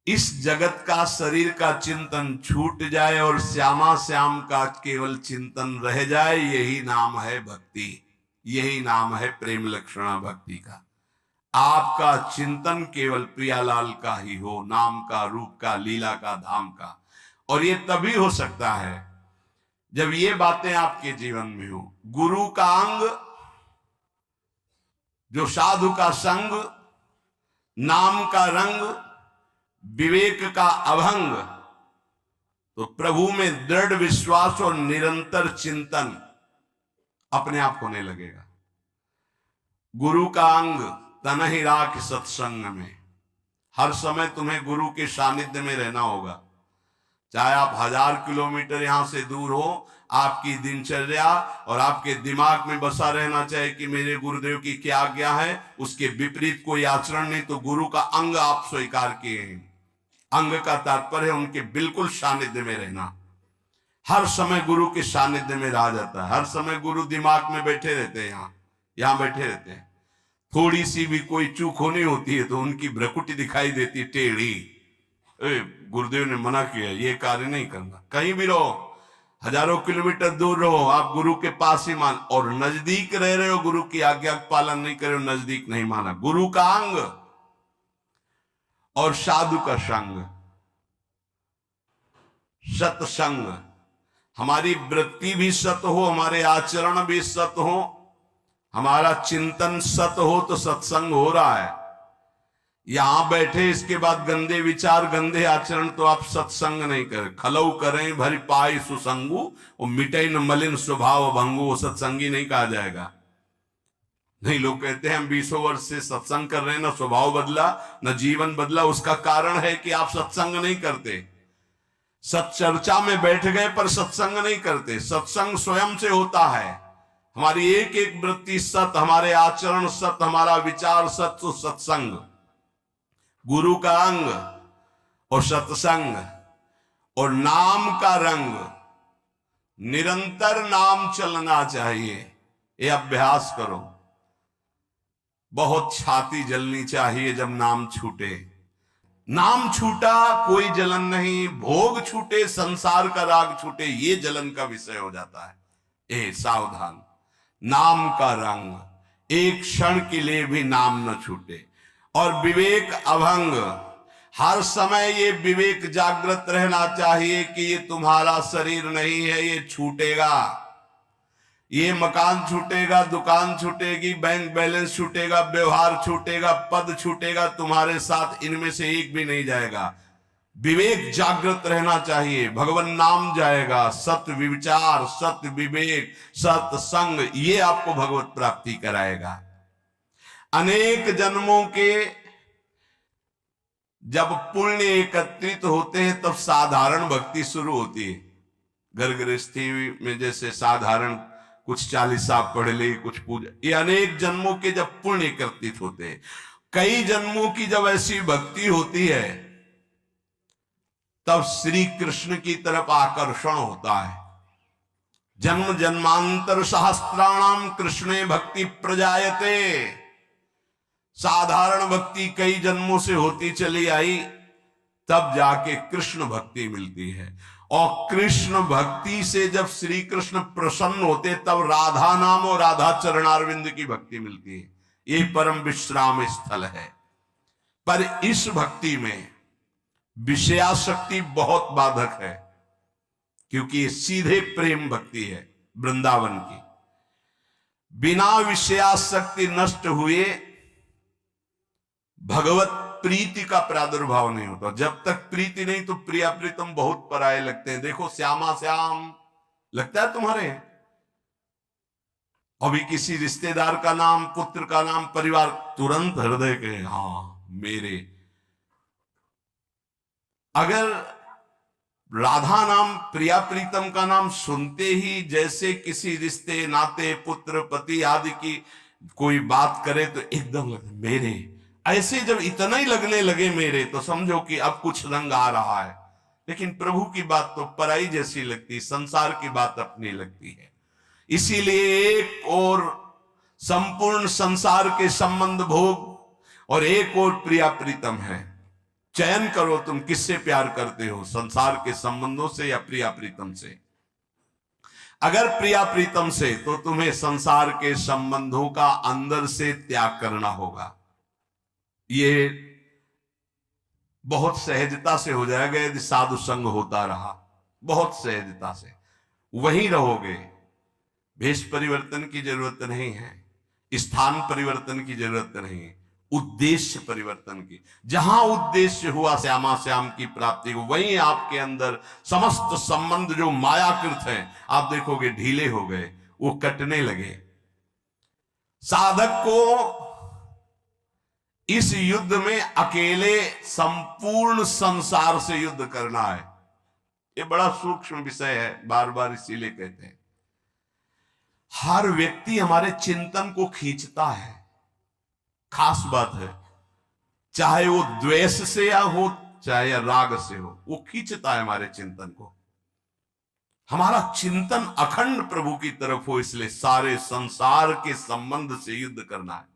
इस जगत का शरीर का चिंतन छूट जाए और श्यामा श्याम का केवल चिंतन रह जाए, यही नाम है भक्ति, यही नाम है प्रेम लक्षणा भक्ति का। आपका चिंतन केवल प्रियालाल का ही हो, नाम का, रूप का, लीला का, धाम का। और ये तभी हो सकता है जब ये बातें आपके जीवन में हो। गुरु का अंग, जो साधु का संग, नाम का रंग, विवेक का अभंग, तो प्रभु में दृढ़ विश्वास और निरंतर चिंतन अपने आप होने लगेगा। गुरु का अंग तन ही राख सत्संग में, हर समय तुम्हें गुरु के सानिध्य में रहना होगा। चाहे आप 1000 किलोमीटर यहां से दूर हो, आपकी दिनचर्या और आपके दिमाग में बसा रहना चाहिए कि मेरे गुरुदेव की क्या आज्ञा है, उसके विपरीत कोई आचरण नहीं, तो गुरु का अंग आप स्वीकार किए हैं। अंग का तात्पर्य है उनके बिल्कुल सानिध्य में रहना। हर समय गुरु के सानिध्य में रहा जाता है, हर समय गुरु दिमाग में बैठे रहते हैं, यहां बैठे रहते हैं। थोड़ी सी भी कोई चूक होनी होती है तो उनकी भ्रकुटी दिखाई देती, टेढ़ी। गुरुदेव ने मना किया, ये कार्य नहीं करना। कहीं भी रहो, हजारों किलोमीटर दूर रहो, आप गुरु के पास ही मान, और नजदीक रह रहे हो, गुरु की आज्ञा का पालन नहीं करे हो, नजदीक नहीं माना। गुरु का अंग और साधु का संग, सत्संग, हमारी वृत्ति भी सत हो, हमारे आचरण भी सत हो, हमारा चिंतन सत हो, तो सत्संग हो रहा है। यहां बैठे इसके बाद गंदे विचार, गंदे आचरण, तो आप सत्संग नहीं करें। खलऊ करें भरी पाई सुसंगु, वो मिटे न मलिन स्वभाव भंगु, वो सत्संगी नहीं कहा जाएगा। नहीं, लोग कहते हैं हम 20 वर्ष से सत्संग कर रहे हैं, ना स्वभाव बदला, न जीवन बदला। उसका कारण है कि आप सत्संग नहीं करते। सत्चर्चा में बैठ गए पर सत्संग नहीं करते। सत्संग स्वयं से होता है। हमारी एक एक वृत्ति सत, हमारे आचरण सत, हमारा विचार सत, तो सत्संग। गुरु का अंग और सत्संग और नाम का रंग, निरंतर नाम चलना चाहिए। ये अभ्यास करो। बहुत छाती जलनी चाहिए जब नाम छूटे। नाम छूटा कोई जलन नहीं, भोग छूटे, संसार का राग छूटे, ये जलन का विषय हो जाता है। ए सावधान, नाम का रंग, एक क्षण के लिए भी नाम न छूटे। और विवेक अभंग, हर समय ये विवेक जागृत रहना चाहिए कि ये तुम्हारा शरीर नहीं है, ये छूटेगा। ये मकान छूटेगा, दुकान छूटेगी, बैंक बैलेंस छूटेगा, व्यवहार छूटेगा, पद छूटेगा, तुम्हारे साथ इनमें से एक भी नहीं जाएगा। विवेक जागृत रहना चाहिए, भगवान नाम जाएगा। सत्य विचार, सत्य विवेक, सत्य संग, ये आपको भगवत प्राप्ति कराएगा। अनेक जन्मों के जब पुण्य एकत्रित होते हैं तब साधारण भक्ति शुरू होती है। घर गृहस्थी में जैसे साधारण कुछ 40 आप पढ़ ले, कुछ पूजा, ये अनेक जन्मों के जब पुण्य एकत्रित होते हैं, कई जन्मों की जब ऐसी भक्ति होती है, तब श्री कृष्ण की तरफ आकर्षण होता है। जन्म जन्मांतर सहस्त्राणाम कृष्णे भक्ति प्रजायते। साधारण भक्ति कई जन्मों से होती चली आई, तब जाके कृष्ण भक्ति मिलती है। और कृष्ण भक्ति से जब श्री कृष्ण प्रसन्न होते, तब राधा नाम और राधा चरणारविंद की भक्ति मिलती है। ये परम विश्राम स्थल है। पर इस भक्ति में विषयाशक्ति बहुत बाधक है, क्योंकि ये सीधे प्रेम भक्ति है वृंदावन की। बिना विषयाशक्ति नष्ट हुए भगवत प्रीति का प्रादुर्भाव नहीं होता। जब तक प्रीति नहीं तो प्रिया प्रीतम बहुत पराये लगते हैं। देखो, श्यामा श्याम लगता है तुम्हारे, अभी किसी रिश्तेदार का नाम, पुत्र का नाम, परिवार, तुरंत हृदय के हाँ मेरे। अगर राधा नाम, प्रिया प्रीतम का नाम सुनते ही जैसे किसी रिश्ते नाते, पुत्र पति आदि की कोई बात करे तो एकदम लगता मेरे, ऐसे जब इतना ही लगने लगे मेरे, तो समझो कि अब कुछ रंग आ रहा है। लेकिन प्रभु की बात तो पराई जैसी लगती, संसार की बात अपनी लगती है। इसीलिए एक और संपूर्ण संसार के संबंध भोग और एक और प्रिया प्रीतम है। चयन करो तुम किससे प्यार करते हो, संसार के संबंधों से या प्रिया प्रीतम से। अगर प्रिया प्रीतम से, तो तुम्हें संसार के संबंधों का अंदर से त्याग करना होगा। ये बहुत सहजता से हो जाएगा यदि साधु संग होता रहा, बहुत सहजता से वहीं रहोगे। भेष परिवर्तन की जरूरत नहीं है, स्थान परिवर्तन की जरूरत नहीं है, उद्देश्य परिवर्तन की। जहां उद्देश्य हुआ श्यामा श्याम की प्राप्ति को, वहीं आपके अंदर समस्त संबंध जो मायाकृत हैं आप देखोगे ढीले हो गए, वो कटने लगे। साधक को इस युद्ध में अकेले संपूर्ण संसार से युद्ध करना है। ये बड़ा सूक्ष्म विषय है, बार बार इसीलिए कहते हैं। हर व्यक्ति हमारे चिंतन को खींचता है, खास बात है, चाहे वो द्वेष से या हो चाहे या राग से हो, वो खींचता है हमारे चिंतन को। हमारा चिंतन अखंड प्रभु की तरफ हो, इसलिए सारे संसार के संबंध से युद्ध करना है।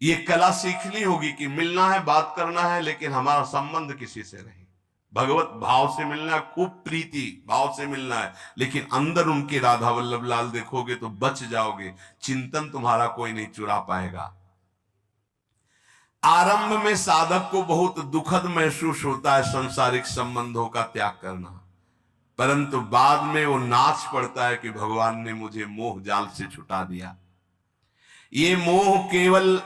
ये कला सीखनी होगी कि मिलना है, बात करना है, लेकिन हमारा संबंध किसी से नहीं। भगवत भाव से मिलना है, खूब प्रीति भाव से मिलना है, लेकिन अंदर उनके राधा वल्लभ लाल देखोगे तो बच जाओगे, चिंतन तुम्हारा कोई नहीं चुरा पाएगा। आरंभ में साधक को बहुत दुखद महसूस होता है सांसारिक संबंधों का त्याग करना, परंतु बाद में वो नाच पड़ता है कि भगवान ने मुझे मोह जाल से छुटा दिया। ये मोह केवल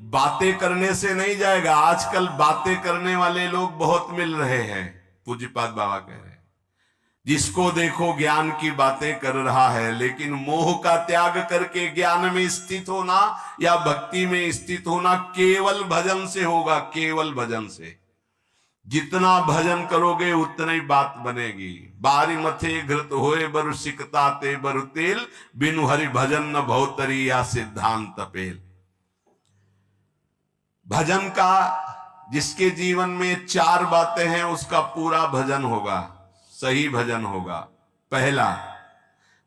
बातें करने से नहीं जाएगा। आजकल बातें करने वाले लोग बहुत मिल रहे हैं, पूज्यपाद बाबा कह रहे हैं, जिसको देखो ज्ञान की बातें कर रहा है, लेकिन मोह का त्याग करके ज्ञान में स्थित होना या भक्ति में स्थित होना केवल भजन से होगा, केवल भजन से। जितना भजन करोगे उतना ही बात बनेगी। बारी मथे घृत होए बरु सिकता ते बरु तेल, बिनु हरि भजन न भौतरी या सिद्धांत पेल। भजन का जिसके जीवन में 4 बातें हैं उसका पूरा भजन होगा, सही भजन होगा। पहला,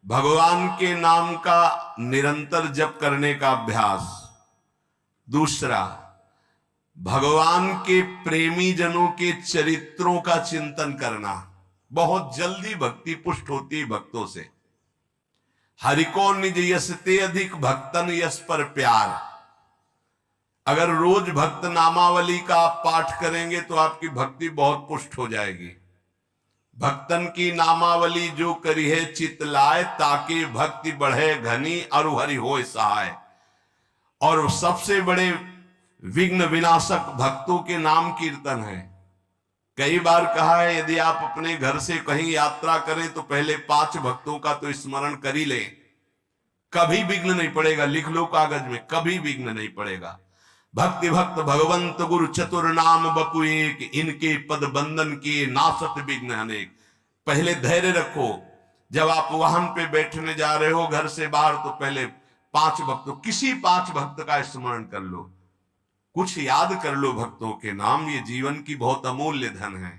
भगवान के नाम का निरंतर जप करने का अभ्यास। दूसरा, भगवान के प्रेमी जनों के चरित्रों का चिंतन करना। बहुत जल्दी भक्ति पुष्ट होती है भक्तों से। हरिको निज यश ते अधिक भक्तन यश पर प्यार। अगर रोज भक्त नामावली का आप पाठ करेंगे तो आपकी भक्ति बहुत पुष्ट हो जाएगी। भक्तन की नामावली जो करी है चित लाए, ताकि भक्ति बढ़े घनी और हरि होय सहाय। और सबसे बड़े विघ्न विनाशक भक्तों के नाम कीर्तन है। कई बार कहा है यदि आप अपने घर से कहीं यात्रा करें तो पहले 5 भक्तों का तो स्मरण कर ही लें, कभी विघ्न नहीं पड़ेगा। लिख लो कागज में, कभी विघ्न नहीं पड़ेगा। भक्ति भक्त भगवंत गुरु चतुर नाम बपु एक, इनके पद बंधन किए नासत विघ्न अनेक। पहले धैर्य रखो। जब आप वाहन पे बैठने जा रहे हो घर से बाहर, तो पहले 5 भक्तों, किसी 5 भक्त का स्मरण कर लो, कुछ याद कर लो भक्तों के नाम। ये जीवन की बहुत अमूल्य धन है।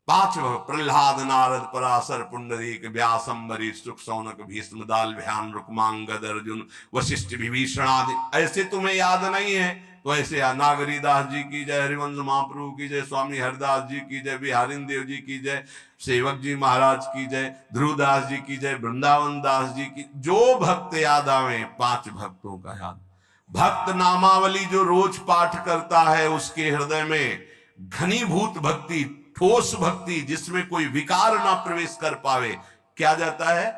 5 प्रहलाद नारद पराशर पुंडरीक व्यास अम्बरीश सुख सौनक भीष्म दाल भ्यान रुक्मांगद अर्जुन वशिष्ठ विभीषण आदि। ऐसे तुम्हें याद नहीं है तो ऐसे नागरी दास जी की जय, हरिवंश महाप्रभु की जय, स्वामी हरदास जी की जय, बिहारिन देव जी की जय, सेवक जी महाराज की जय, ध्रुवदास जी की जय, वृंदावन दास जी की। जो भक्त याद आवे 5 भक्तों का याद। भक्त नामावली जो रोज पाठ करता है उसके हृदय में घनीभूत भक्ति, ठोस भक्ति, जिसमें कोई विकार ना प्रवेश कर पावे, क्या जाता है।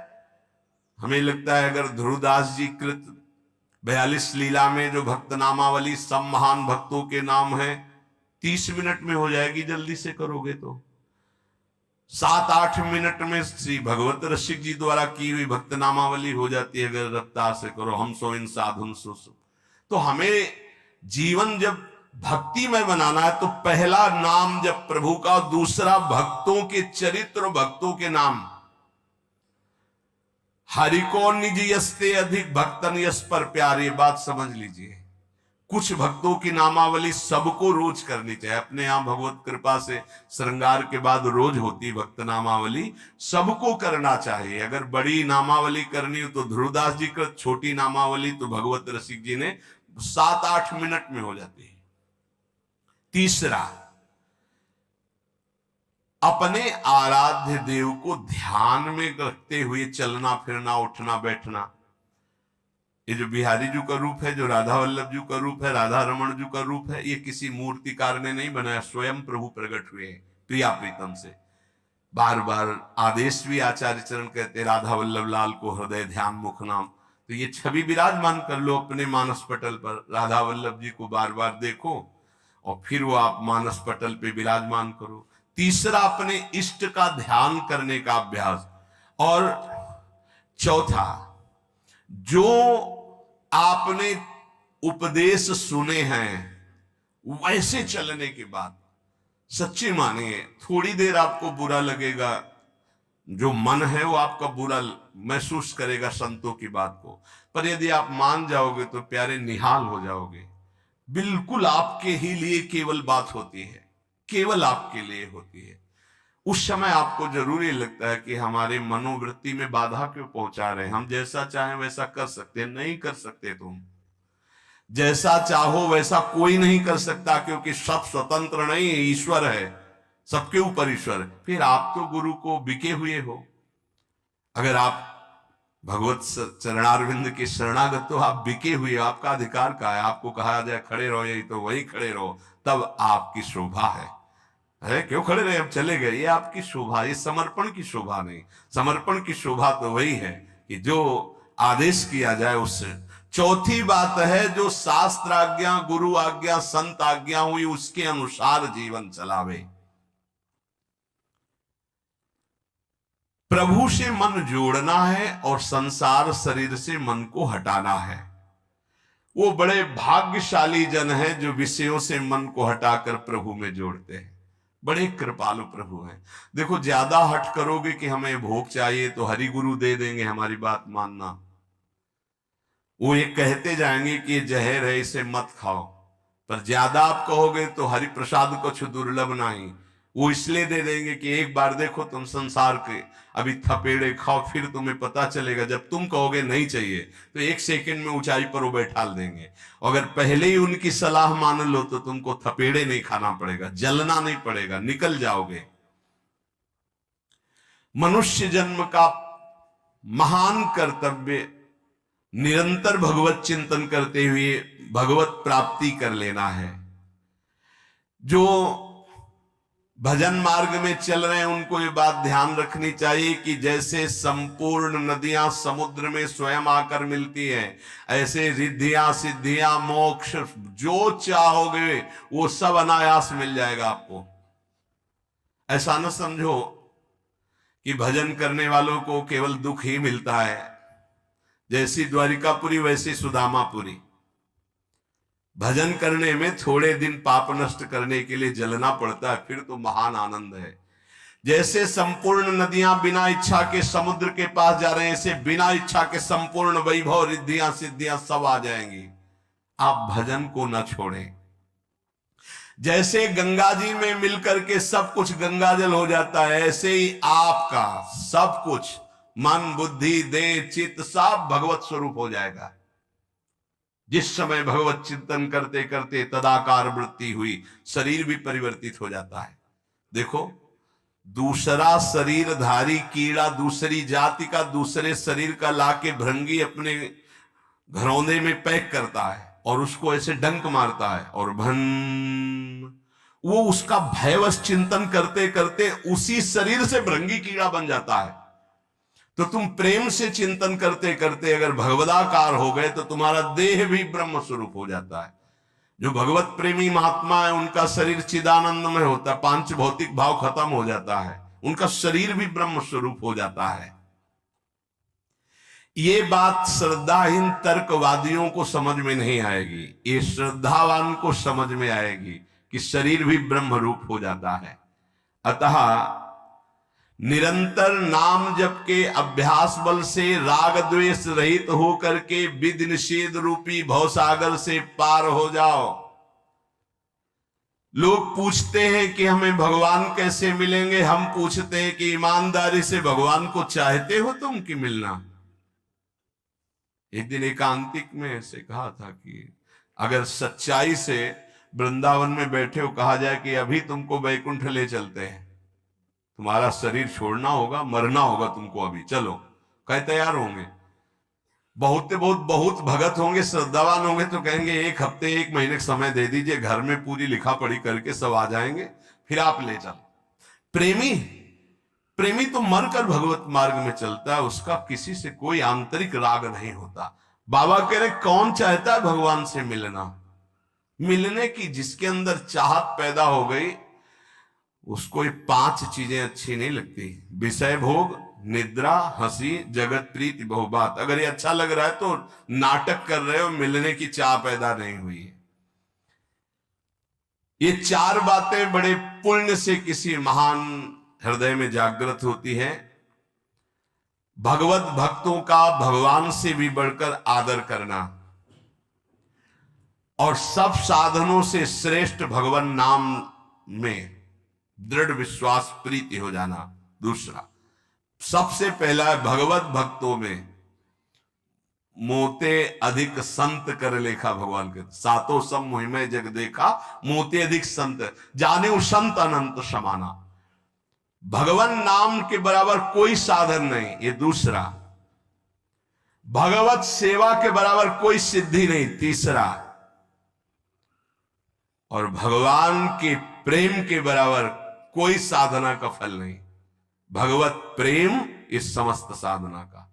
हमें लगता है अगर ध्रुवदास जी कृत 42 लीला में जो भक्त नामावली सब महान भक्तों के नाम है 30 मिनट में हो जाएगी, जल्दी से करोगे तो 7-8 मिनट में श्री भगवत रसिक जी द्वारा की हुई भक्त नामावली हो जाती है अगर रफ्तार से करो। हम सो इन साधुन सो। तो हमें जीवन जब भक्ति में बनाना है तो पहला नाम जब प्रभु का, दूसरा भक्तों के चरित्र, भक्तों के नाम। हरि को निज यस्ते अधिक भक्तन यश पर प्यार। ये बात समझ लीजिए। कुछ भक्तों की नामावली सबको रोज करनी चाहिए। अपने यहां भगवत कृपा से श्रृंगार के बाद रोज होती भक्त नामावली, सबको करना चाहिए। अगर बड़ी नामावली करनी हो तो ध्रुवदास जी का, छोटी नामावली तो भगवत रसिक जी ने 7-8 मिनट में हो जाती है। तीसरा, अपने आराध्य देव को ध्यान में रखते हुए चलना फिरना, उठना बैठना। ये जो बिहारी जी का रूप है, जो राधा वल्लभ जी का रूप है, राधा रमन जी का रूप है, ये किसी मूर्तिकार ने नहीं बनाया, स्वयं प्रभु प्रकट हुए प्रिया प्रीतम से। बार बार आदेश भी आचार्य चरण कहते, राधा वल्लभ लाल को हृदय ध्यान मुख नाम। तो ये छवि विराजमान कर लो अपने मानस पटल पर, राधा वल्लभ जी को बार बार देखो और फिर वो आप मानस पटल पे विराजमान करो। तीसरा, अपने इष्ट का ध्यान करने का अभ्यास। और चौथा, जो आपने उपदेश सुने हैं वैसे चलने के बाद सच्ची मानिए, थोड़ी देर आपको बुरा लगेगा, जो मन है वो आपका बुरा महसूस करेगा संतों की बात को, पर यदि आप मान जाओगे तो प्यारे निहाल हो जाओगे। बिल्कुल आपके ही लिए केवल बात होती है, केवल आपके लिए होती है। उस समय आपको जरूरी लगता है कि हमारे मनोवृत्ति में बाधा क्यों पहुंचा रहे हैं, हम जैसा चाहें वैसा कर सकते, नहीं कर सकते। तुम जैसा चाहो वैसा कोई नहीं कर सकता, क्योंकि सब स्वतंत्र नहीं है, ईश्वर है, सबके ऊपर ईश्वर है। फिर आप तो गुरु को बिके हुए हो। अगर आप भगवत चरणारविंद के शरणागत तो आप बिके हुए, आपका अधिकार का है। आपको कहा जाए खड़े रहो, यही तो वही खड़े रहो, तब आपकी शोभा है। अरे क्यों खड़े रहे, अब चले गए, ये आपकी शोभा, ये समर्पण की शोभा नहीं। समर्पण की शोभा तो वही है कि जो आदेश किया जाए उससे। चौथी बात है, जो शास्त्र आज्ञा, गुरु आज्ञा, संत आज्ञा हुई उसके अनुसार जीवन चलावे। प्रभु से मन जोड़ना है और संसार शरीर से मन को हटाना है। वो बड़े भाग्यशाली जन है जो विषयों से मन को हटाकर प्रभु में जोड़ते हैं। बड़े कृपालु प्रभु हैं। देखो, ज्यादा हट करोगे कि हमें भोग चाहिए तो हरि गुरु दे देंगे, हमारी बात मानना। वो ये कहते जाएंगे कि ये जहर है, इसे मत खाओ, पर ज्यादा आप कहोगे तो हरि प्रसाद कुछ दुर्लभ नहीं, वो इसलिए दे देंगे कि एक बार देखो तुम संसार के अभी थपेड़े खाओ, फिर तुम्हें पता चलेगा। जब तुम कहोगे नहीं चाहिए तो एक सेकंड में ऊंचाई पर वो बैठाल देंगे। अगर पहले ही उनकी सलाह मान लो तो तुमको थपेड़े नहीं खाना पड़ेगा, जलना नहीं पड़ेगा, निकल जाओगे। मनुष्य जन्म का महान कर्तव्य निरंतर भगवत चिंतन करते हुए भगवत प्राप्ति कर लेना है। जो भजन मार्ग में चल रहे हैं उनको ये बात ध्यान रखनी चाहिए कि जैसे संपूर्ण नदियां समुद्र में स्वयं आकर मिलती हैं, ऐसे रिद्धियां, सिद्धियां, मोक्ष जो चाहोगे वो सब अनायास मिल जाएगा आपको। ऐसा न समझो कि भजन करने वालों को केवल दुख ही मिलता है। जैसी द्वारिकापुरी वैसी सुदामापुरी। भजन करने में थोड़े दिन पाप नष्ट करने के लिए जलना पड़ता है, फिर तो महान आनंद है। जैसे संपूर्ण नदियां बिना इच्छा के समुद्र के पास जा रहे हैं, ऐसे बिना इच्छा के संपूर्ण वैभव, रिद्धियां, सिद्धियां सब आ जाएंगी। आप भजन को न छोड़ें। जैसे गंगा जी में मिलकर के सब कुछ गंगा जल हो जाता है, ऐसे ही आपका सब कुछ, मन, बुद्धि, देह, चित्त सब भगवत स्वरूप हो जाएगा। जिस समय भगवत चिंतन करते करते तदाकार वृत्ति हुई, शरीर भी परिवर्तित हो जाता है। देखो, दूसरा शरीरधारी कीड़ा दूसरी जाति का दूसरे शरीर का लाके भृंगी अपने घरौंदे में पैक करता है और उसको ऐसे डंक मारता है और वो उसका भयवश चिंतन करते करते उसी शरीर से भृंगी कीड़ा बन जाता है। तो तुम प्रेम से चिंतन करते करते अगर भगवदाकार हो गए तो तुम्हारा देह भी ब्रह्म स्वरूप हो जाता है। जो भगवत प्रेमी महात्मा है उनका शरीर चिदानंद में होता है, पांच भौतिक भाव खत्म हो जाता है, उनका शरीर भी ब्रह्म स्वरूप हो जाता है। ये बात श्रद्धाहीन तर्कवादियों को समझ में नहीं आएगी, ये श्रद्धावान को समझ में आएगी कि शरीर भी ब्रह्म रूप हो जाता है। अतः निरंतर नाम जप के अभ्यास बल से राग द्वेष रहित होकर के विधि निषेध रूपी भवसागर से पार हो जाओ। लोग पूछते हैं कि हमें भगवान कैसे मिलेंगे, हम पूछते हैं कि ईमानदारी से भगवान को चाहते हो तुम कि मिलना। एक दिन एकांतिक में ऐसे कहा था कि अगर सच्चाई से वृंदावन में बैठे हो, कहा जाए कि अभी तुमको वैकुंठ ले चलते हैं, तुम्हारा शरीर छोड़ना होगा, मरना होगा तुमको, अभी चलो, कहे तैयार होंगे। बहुत भगत होंगे, श्रद्धावान होंगे तो कहेंगे 1 हफ्ते 1 महीने का समय दे दीजिए, घर में पूरी लिखा पढ़ी करके सब आ जाएंगे, फिर आप ले चल। प्रेमी तो मरकर भगवत मार्ग में चलता है, उसका किसी से कोई आंतरिक राग नहीं होता। बाबा कह रहे कौन चाहता है भगवान से मिलने की, जिसके अंदर चाहत पैदा हो गई उसको ये 5 चीजें अच्छी नहीं लगती, विषय भोग, निद्रा, हंसी, जगत प्रीति, बहुबात। अगर ये अच्छा लग रहा है तो नाटक कर रहे हो, मिलने की चाह पैदा नहीं हुई है। ये 4 बातें बड़े पुण्य से किसी महान हृदय में जागृत होती है। भगवत भक्तों का भगवान से भी बढ़कर आदर करना, और सब साधनों से श्रेष्ठ भगवान नाम में दृढ़ विश्वास प्रीति हो जाना। दूसरा, सबसे पहला है भगवत भक्तों में मोते अधिक संत कर लेखा। भगवान के 7 सब मुहिमे जग देखा, मोते अधिक संत जाने संत अनंत समाना। भगवान नाम के बराबर कोई साधन नहीं, ये दूसरा। भगवत सेवा के बराबर कोई सिद्धि नहीं, तीसरा। और भगवान के प्रेम के बराबर कोई साधना का फल नहीं। भगवत प्रेम इस समस्त साधना का।